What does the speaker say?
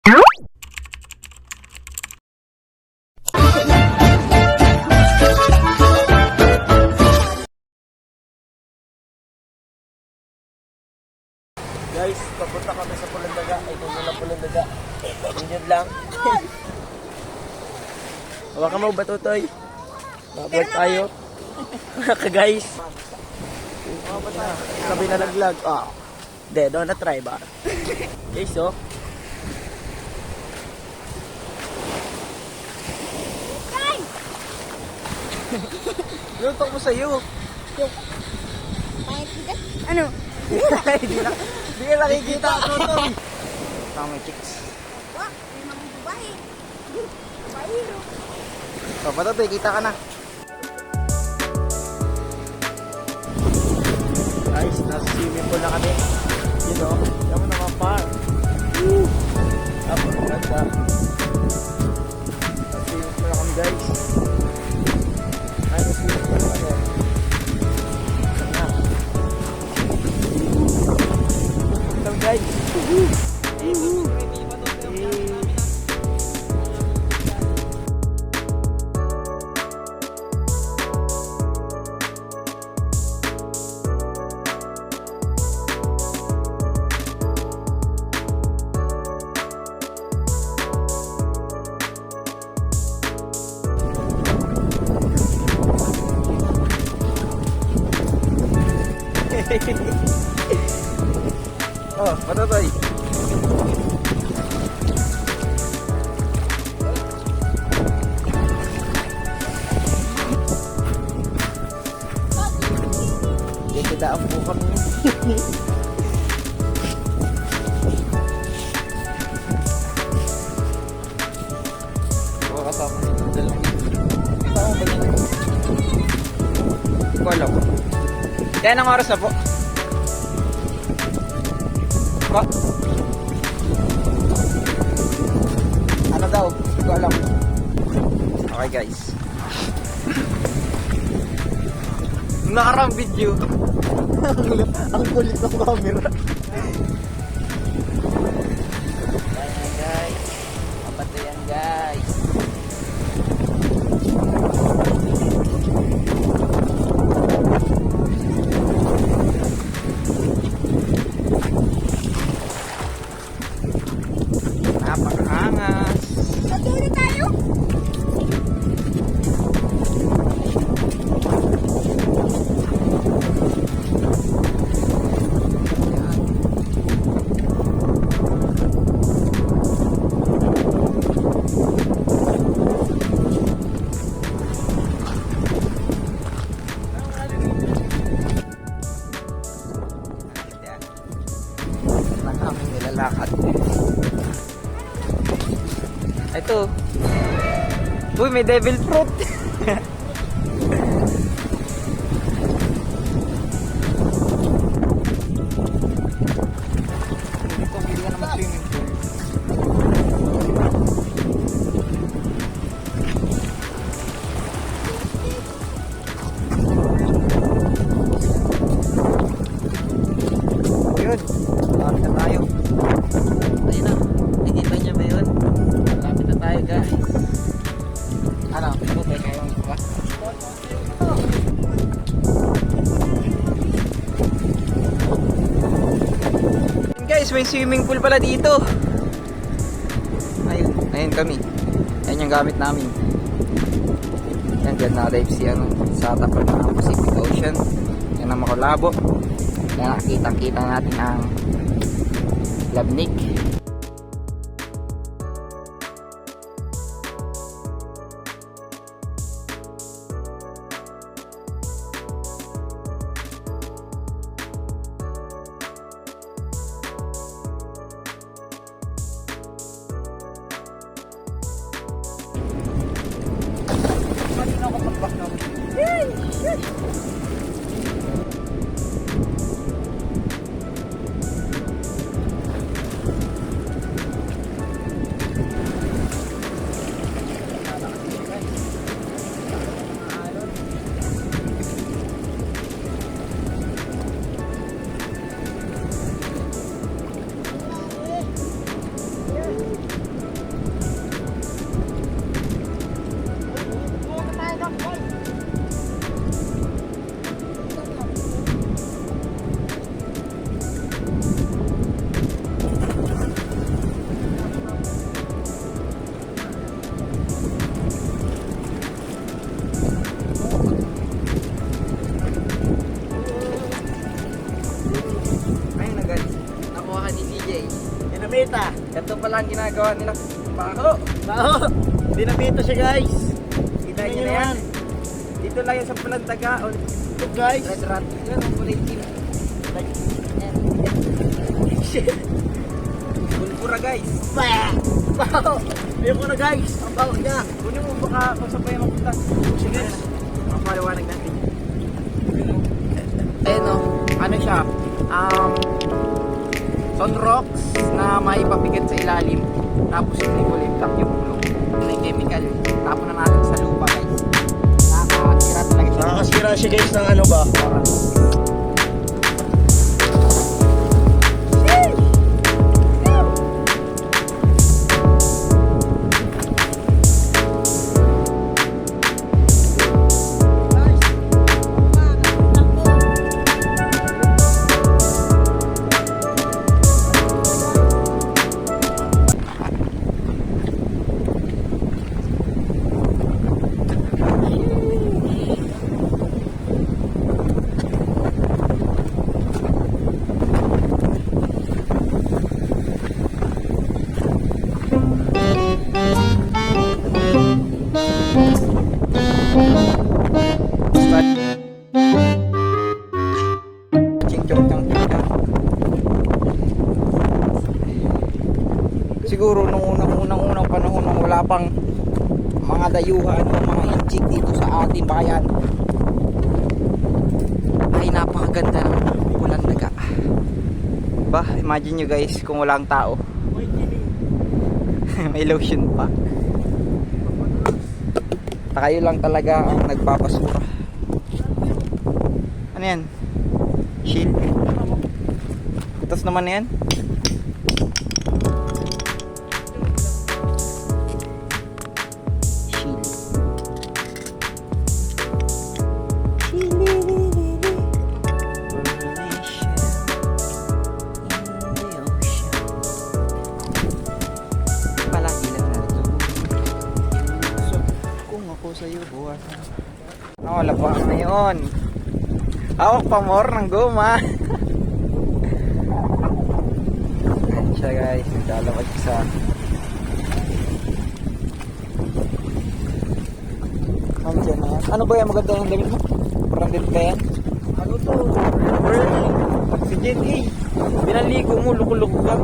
Guys, papunta kami sa Pulandaga. Ay, kung wala Pulandaga. Yun lang. Hawakan mo ba, Tutoy? Mag-vlog tayo. Ka-guys. Sabi na nag-vlog. Hindi, doon na try ba? Guys, oh. Lutok mo sa'yo. Ano? Hindi ka nakikita. Tama, chicks. Wah, may mga babae. Babaero. So, Patotoy, kita ka na. Guys, nasa swimming pool na kami. You know, kami naman pa. Woo! Tapos, ganda. Nasa swimming pool na kami, guys. Ay, nasa swimming pool na kami. Hello, guys. Woo! Oh, Patotoy. Daan po kami. Kasama nito dalawang. Saan ba yun? Hindi ko alam. Kaya ng oras na po? Ba? Ano daw? Hindi ko alam. Okay guys. Nakarang video. Ang kulit ng camera. Ayan guys. Kapato yan guys. Napakaangas. Patuloy tayo. Nilalakad. Ito. Uy, may devil fruit. Ito, hindi ka naman swimming pool. Yun. Lapit na tayo. Ayun na. Nakikita niyo ba yun? Lapit na tayo guys. Ano? Ito tayo kayo ba? Guys, may swimming pool pala dito. Ayun. Ayun kami. Ayun yung gamit namin. Yan dyan na-dive si ano, sa tapat ng Pacific Ocean. Yan ang Macolabo. Yan nakikita natin ang Labnig. Pwede na ako mag-back namin. pala ang ginagawa nila. Bako! Bao! Dinapito siya guys. Kita nyo na yan. Dito lang yan sa Palandaga. Ito guys. Red Rat. Yan, ang kulay team. Pulpura guys. Bao! Ayoko na guys. Ang bao niya. Kunin mo baka kung saan pa yung mapunta. Sige. Mapaliwanag natin. Ayun o. Ano siya? Son rocks na may pabigat sa ilalim. Tapos hindi ko limtak yung ulo. May chemical. Tapon na natin sa lupa guys. Nakakasira talaga siya. Nakakasira siya guys ng ano ba? Siguro nung unang panahon nung wala pang mga dayuhan o mga inchik dito sa ating bayan ay napakaganda ng Palandaga. Ba, imagine nyo guys kung walang tao. May lotion pa. Kayo lang talaga ang nagpapasura. Ano yan? Shield? Tapos naman na yan? Sa'yo buwan. Wala pa na yun. Hawak pa more ng goma. Ayan siya guys. Naglalakad sa ano ba yan? Maganda yung damit mo? Parang din ba yan? Ano to? Burning. Si Jen, eh. Binaligo mo. Luko-luko ka.